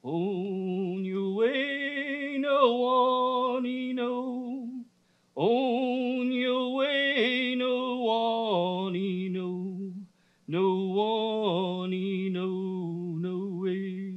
On your way, no one know. On your way, no one know. No one know, no way.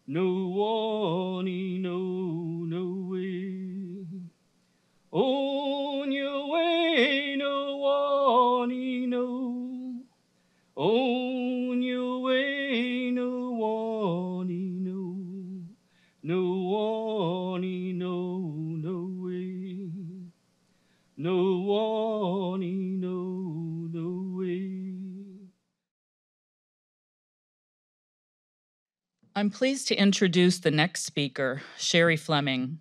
No one know, no way. On your way, no one know. On your way, no one know. No one know, no way. No one know, no way. I'm pleased to introduce the next speaker, Sherry Fleming.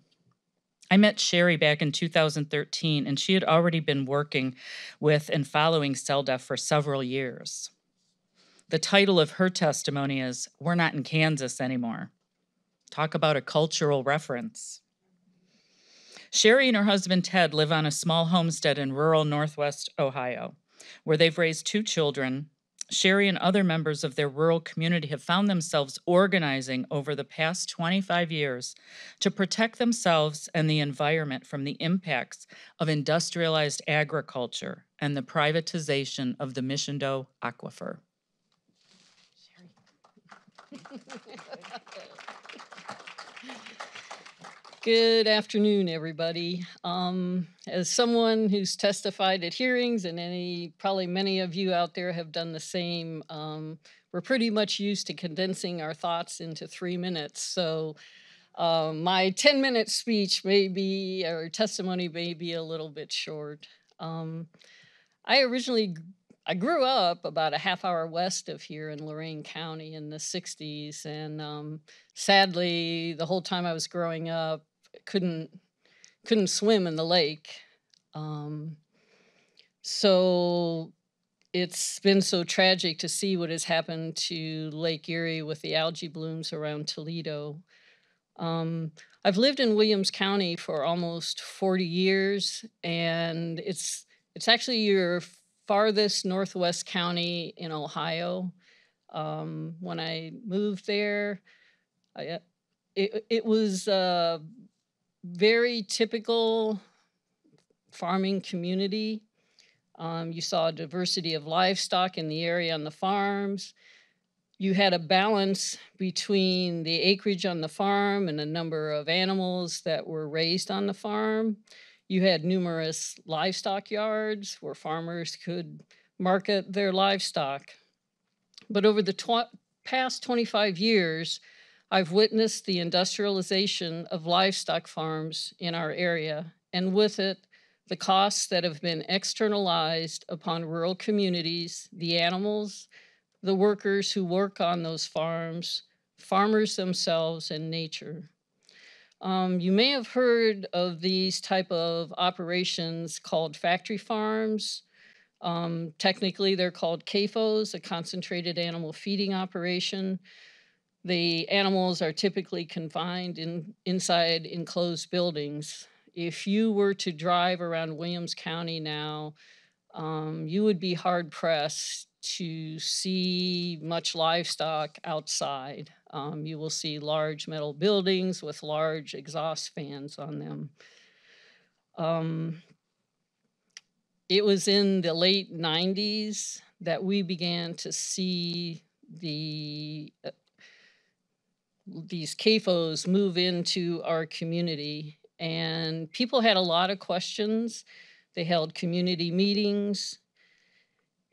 I met Sherry back in 2013, and she had already been working with and following CELDF for several years. The title of her testimony is, "We're Not in Kansas Anymore." Talk about a cultural reference. Sherry and her husband Ted live on a small homestead in rural Northwest Ohio, where they've raised 2 children. Sherry and other members of their rural community have found themselves organizing over the past 25 years to protect themselves and the environment from the impacts of industrialized agriculture and the privatization of the Missiondoe Aquifer. Good afternoon, everybody. As someone who's testified at hearings, and probably many of you out there have done the same, we're pretty much used to condensing our thoughts into 3 minutes. So my 10-minute speech or testimony may be a little bit short. I grew up about a half hour west of here in Lorain County in the 60s. And sadly, the whole time I was growing up, couldn't swim in the lake. So it's been so tragic to see what has happened to Lake Erie with the algae blooms around Toledo. I've lived in Williams County for almost 40 years, and it's actually your farthest northwest county in Ohio. When I moved there, it was a very typical farming community. You saw a diversity of livestock in the area on the farms. You had a balance between the acreage on the farm and the number of animals that were raised on the farm. You had numerous livestock yards where farmers could market their livestock. But over the past 25 years, I've witnessed the industrialization of livestock farms in our area, and with it, the costs that have been externalized upon rural communities, the animals, the workers who work on those farms, farmers themselves, and nature. You may have heard of these type of operations called factory farms. Technically, they're called CAFOs, a concentrated animal feeding operation. The animals are typically confined inside enclosed buildings. If you were to drive around Williams County now, you would be hard-pressed to see much livestock outside. You will see large metal buildings with large exhaust fans on them. It was in the late 90s that we began to see these CAFOs move into our community, and people had a lot of questions. They held community meetings.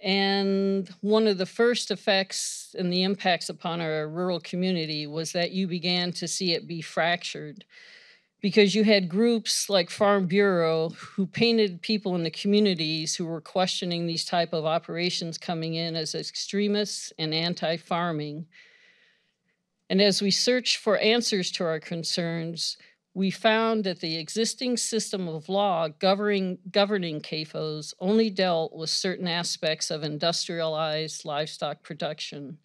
And one of the first effects and the impacts upon our rural community was that you began to see it be fractured, because you had groups like Farm Bureau who painted people in the communities who were questioning these type of operations coming in as extremists and anti-farming. And as we searched for answers to our concerns, we found that the existing system of law governing CAFOs only dealt with certain aspects of industrialized livestock production,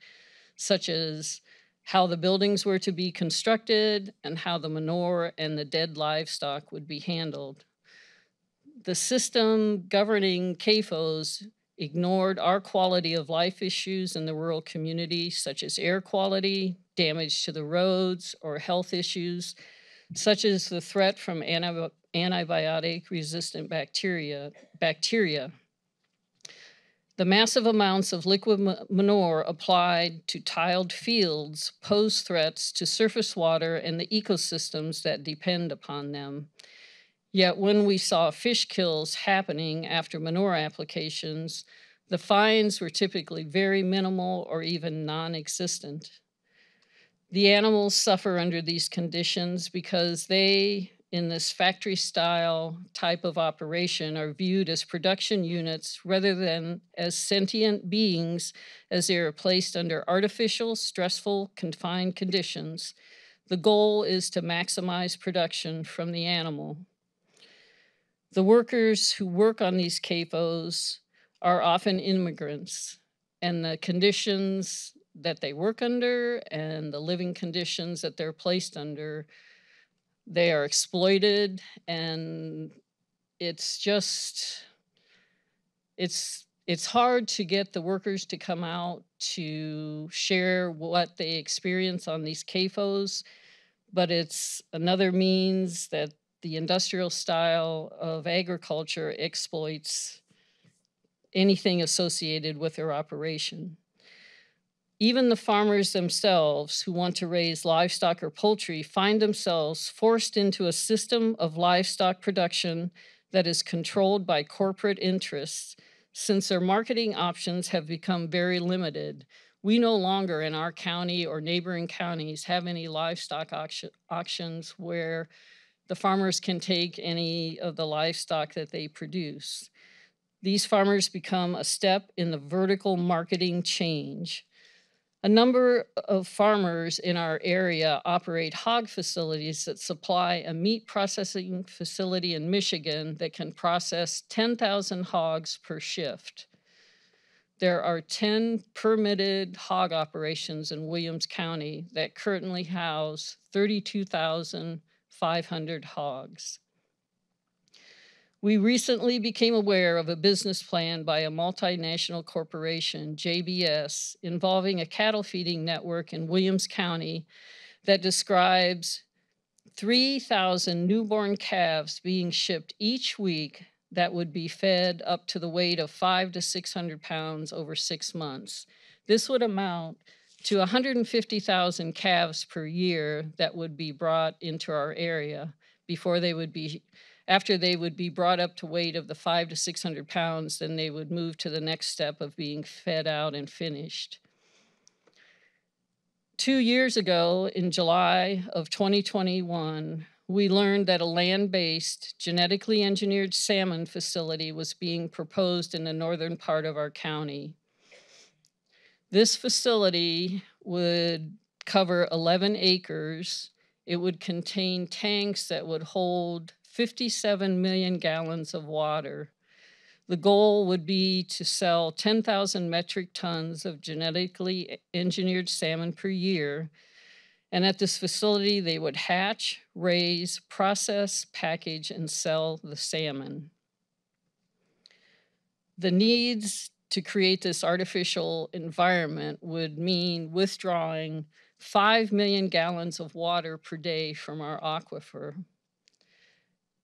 such as how the buildings were to be constructed and how the manure and the dead livestock would be handled. The system governing CAFOs ignored our quality of life issues in the rural community, such as air quality, damage to the roads, or health issues, such as the threat from antibiotic-resistant bacteria. The massive amounts of liquid manure applied to tiled fields pose threats to surface water and the ecosystems that depend upon them. Yet when we saw fish kills happening after manure applications, the fines were typically very minimal or even non-existent. The animals suffer under these conditions because they, in this factory-style type of operation, are viewed as production units rather than as sentient beings, as they are placed under artificial, stressful, confined conditions. The goal is to maximize production from the animal. The workers who work on these CAFOs are often immigrants, and the conditions that they work under and the living conditions that they're placed under, they are exploited, and it's hard to get the workers to come out to share what they experience on these CAFOs, but it's another means that the industrial style of agriculture exploits anything associated with their operation. Even the farmers themselves who want to raise livestock or poultry find themselves forced into a system of livestock production that is controlled by corporate interests, since their marketing options have become very limited. We no longer in our county or neighboring counties have any livestock auctions where the farmers can take any of the livestock that they produce. These farmers become a step in the vertical marketing change. A number of farmers in our area operate hog facilities that supply a meat processing facility in Michigan that can process 10,000 hogs per shift. There are 10 permitted hog operations in Williams County that currently house 32,500 hogs. We recently became aware of a business plan by a multinational corporation, JBS, involving a cattle feeding network in Williams County that describes 3,000 newborn calves being shipped each week that would be fed up to the weight of 500 to 600 pounds over 6 months. This would amount to 150,000 calves per year that would be brought into our area after they would be brought up to weight of the 500 to 600 pounds, then they would move to the next step of being fed out and finished. 2 years ago, in July of 2021, we learned that a land-based, genetically engineered salmon facility was being proposed in the northern part of our county. This facility would cover 11 acres. It would contain tanks that would hold 57 million gallons of water. The goal would be to sell 10,000 metric tons of genetically engineered salmon per year. And at this facility, they would hatch, raise, process, package, and sell the salmon. The needs to create this artificial environment would mean withdrawing 5 million gallons of water per day from our aquifer.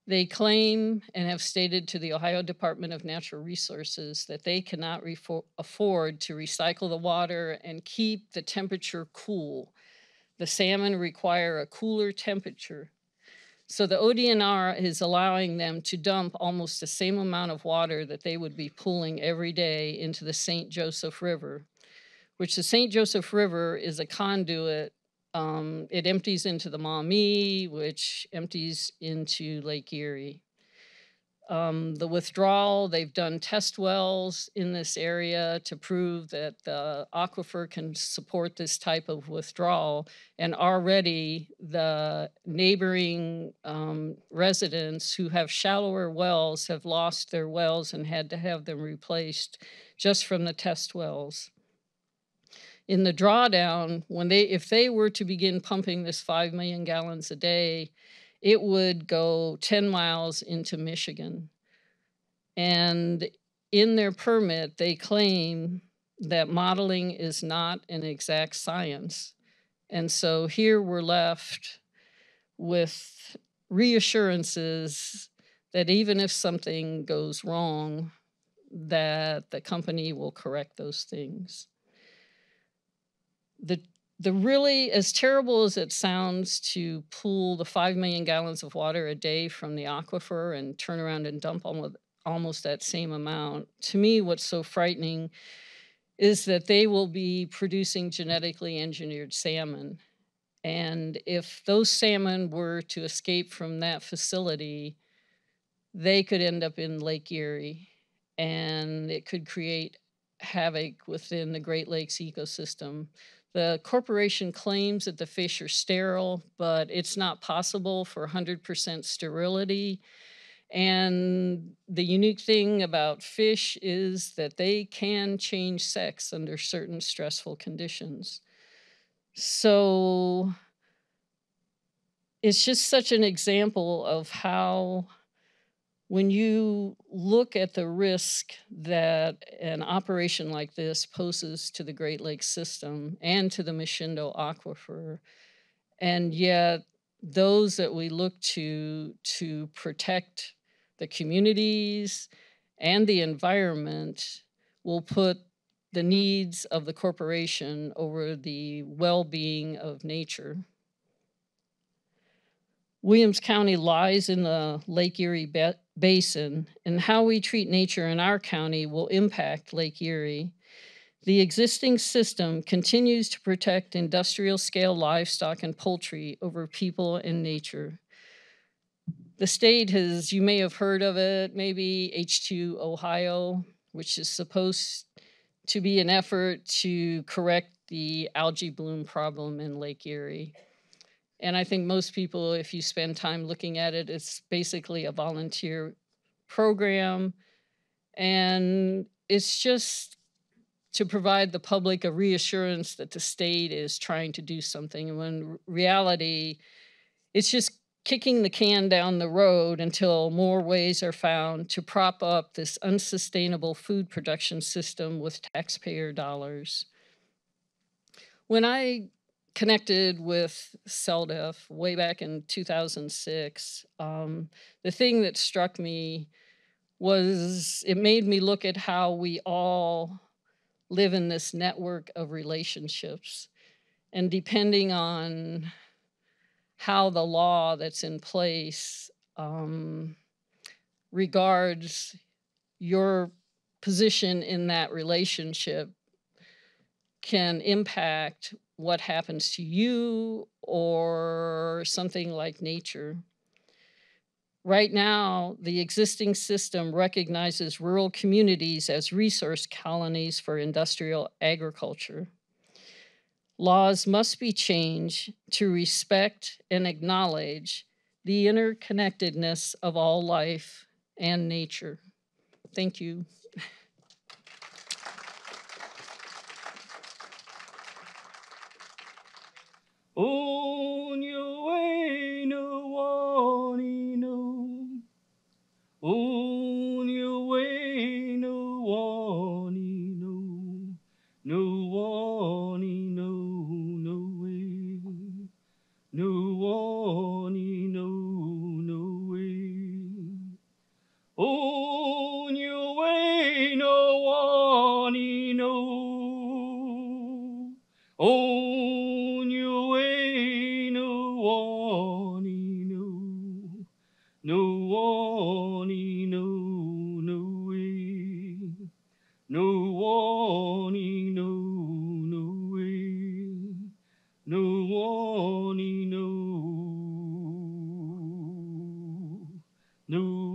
They claim and have stated to the Ohio Department of Natural Resources that they cannot afford to recycle the water and keep the temperature cool. The salmon require a cooler temperature. So the ODNR is allowing them to dump almost the same amount of water that they would be pulling every day into the St. Joseph River, which the St. Joseph River is a conduit. It empties into the Maumee, which empties into Lake Erie. The withdrawal, they've done test wells in this area to prove that the aquifer can support this type of withdrawal. And already the neighboring residents who have shallower wells have lost their wells and had to have them replaced just from the test wells. In the drawdown, if they were to begin pumping this 5 million gallons a day, it would go 10 miles into Michigan. And in their permit, they claim that modeling is not an exact science. And so here we're left with reassurances that even if something goes wrong, that the company will correct those things. The really, as terrible as it sounds to pool the 5 million gallons of water a day from the aquifer and turn around and dump almost that same amount, to me, what's so frightening is that they will be producing genetically engineered salmon. And if those salmon were to escape from that facility, they could end up in Lake Erie, and it could create havoc within the Great Lakes ecosystem. The corporation claims that the fish are sterile, but it's not possible for 100% sterility. And the unique thing about fish is that they can change sex under certain stressful conditions. So it's just such an example of how, when you look at the risk that an operation like this poses to the Great Lakes system and to the Mishindo Aquifer, and yet those that we look to protect the communities and the environment will put the needs of the corporation over the well-being of nature. Williams County lies in the Lake Erie Basin, and how we treat nature in our county will impact Lake Erie. The existing system continues to protect industrial-scale livestock and poultry over people and nature. The state has, you may have heard of it, maybe H2 Ohio, which is supposed to be an effort to correct the algae bloom problem in Lake Erie. And I think most people, if you spend time looking at it, it's basically a volunteer program. And it's just to provide the public a reassurance that the state is trying to do something. And when reality, it's just kicking the can down the road until more ways are found to prop up this unsustainable food production system with taxpayer dollars. When I connected with CELDF way back in 2006, the thing that struck me was it made me look at how we all live in this network of relationships. And depending on how the law that's in place regards your position in that relationship can impact what happens to you or something like nature. Right now, the existing system recognizes rural communities as resource colonies for industrial agriculture. Laws must be changed to respect and acknowledge the interconnectedness of all life and nature. Thank you. On your way, no one no. On your way, no one no. No one no, no way. No one no, no way. On your way, no one no. On your way, no one no. No one no, no way. No one no, no way. No one no, no